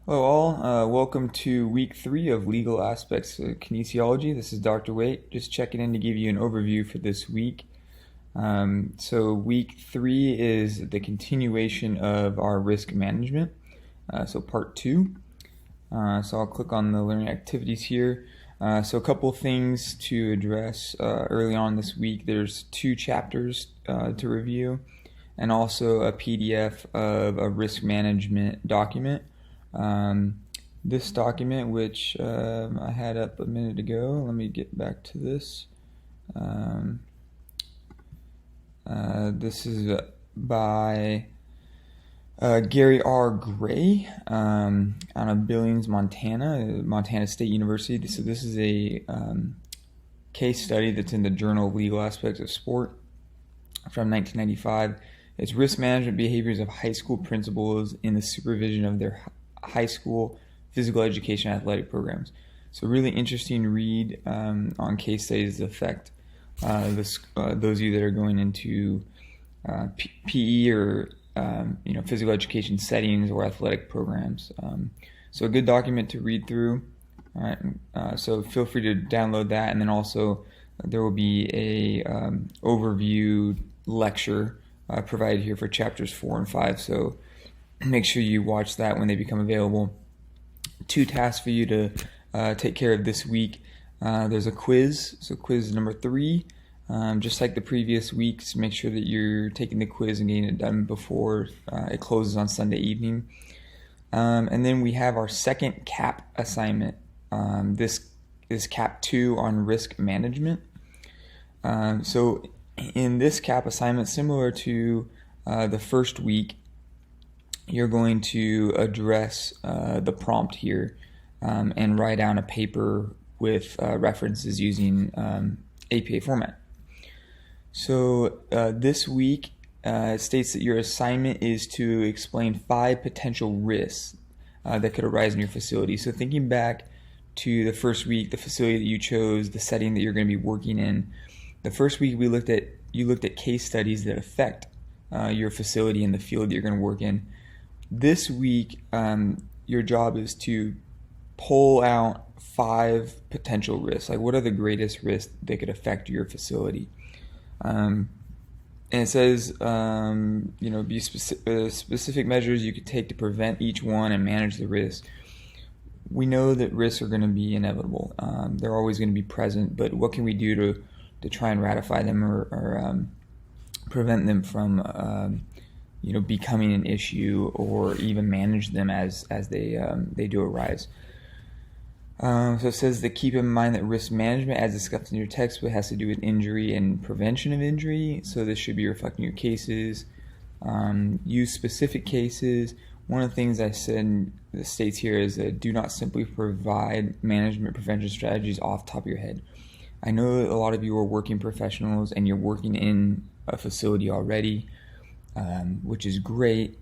Hello all, welcome to week 3 of Legal Aspects of Kinesiology. This is Dr. Waite, just checking in to give you an overview for this week. So week 3 is the continuation of our risk management, so part 2. So I'll click on the learning activities here. So a couple things to address early on this week. There's 2 chapters to review and also a PDF of a risk management document. This document, which I had up a minute ago, let me get back to this. This is by Gary R. Gray out of Billings, Montana State University. So this is a case study that's in the Journal of Legal Aspects of Sport from 1995. It's risk management behaviors of high school principals in the supervision of their high school physical education athletic programs. So really interesting read on case studies that affect those of you that are going into PE or physical education settings or athletic programs. So a good document to read through. All right, so feel free to download that, and then also there will be a overview lecture provided here for chapters 4 and 5. So make sure you watch that when they become available. 2 tasks for you to take care of this week. There's a quiz, so quiz number 3. Just like the previous weeks, make sure that you're taking the quiz and getting it done before it closes on Sunday evening. And then we have our second CAP assignment. This is CAP 2 on risk management. So in this CAP assignment, similar to the first week, you're going to address the prompt here and write down a paper with references using APA format. So this week it states that your assignment is to explain 5 potential risks that could arise in your facility. So thinking back to the first week, the facility that you chose, the setting that you're going to be working in. The first week you looked at case studies that affect your facility and the field that you're going to work in. This week, your job is to pull out 5 potential risks. Like, what are the greatest risks that could affect your facility? And it says, be specific measures you could take to prevent each one and manage the risk. We know that risks are going to be inevitable. They're always going to be present, but what can we do to try and ratify them or prevent them from becoming an issue, or even manage them as they do arise. So it says to keep in mind that risk management, as discussed in your textbook, has to do with injury and prevention of injury. So this should be reflecting your cases. Use specific cases. One of the things I said that states here is that do not simply provide management prevention strategies off the top of your head. I know a lot of you are working professionals and you're working in a facility already, which is great,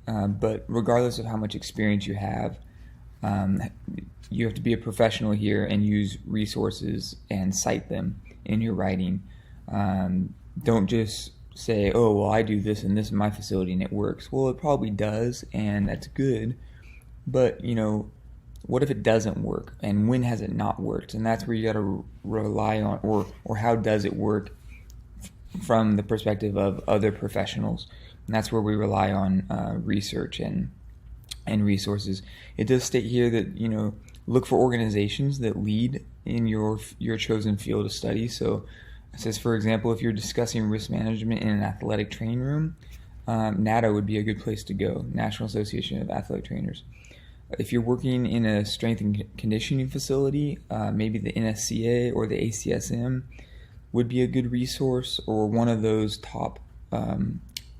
but regardless of how much experience you have to be a professional here and use resources and cite them in your writing. Don't just say, oh, well, I do this and this in my facility and it works. Well, it probably does, and that's good, but what if it doesn't work, and when has it not worked? And that's where you got to rely on, or how does it work from the perspective of other professionals. And that's where we rely on research and resources. It does state here that look for organizations that lead in your chosen field of study. So it says, for example, if you're discussing risk management in an athletic training room, NATA would be a good place to go, National Association of Athletic Trainers. If you're working in a strength and conditioning facility, maybe the NSCA or the ACSM would be a good resource, or one of those top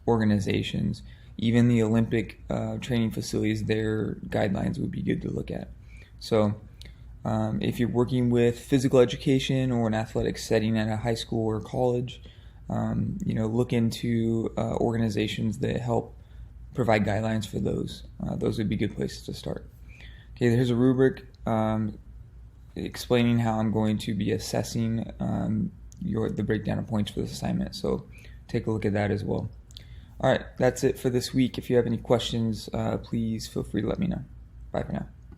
organizations. Even the Olympic training facilities, their guidelines would be good to look at. So if you're working with physical education or an athletic setting at a high school or college, look into organizations that help provide guidelines for those. Those would be good places to start. Okay, here's a rubric explaining how I'm going to be assessing the breakdown of points for this assignment. So take a look at that as well. All right, that's it for this week. If you have any questions, please feel free to let me know. Bye for now.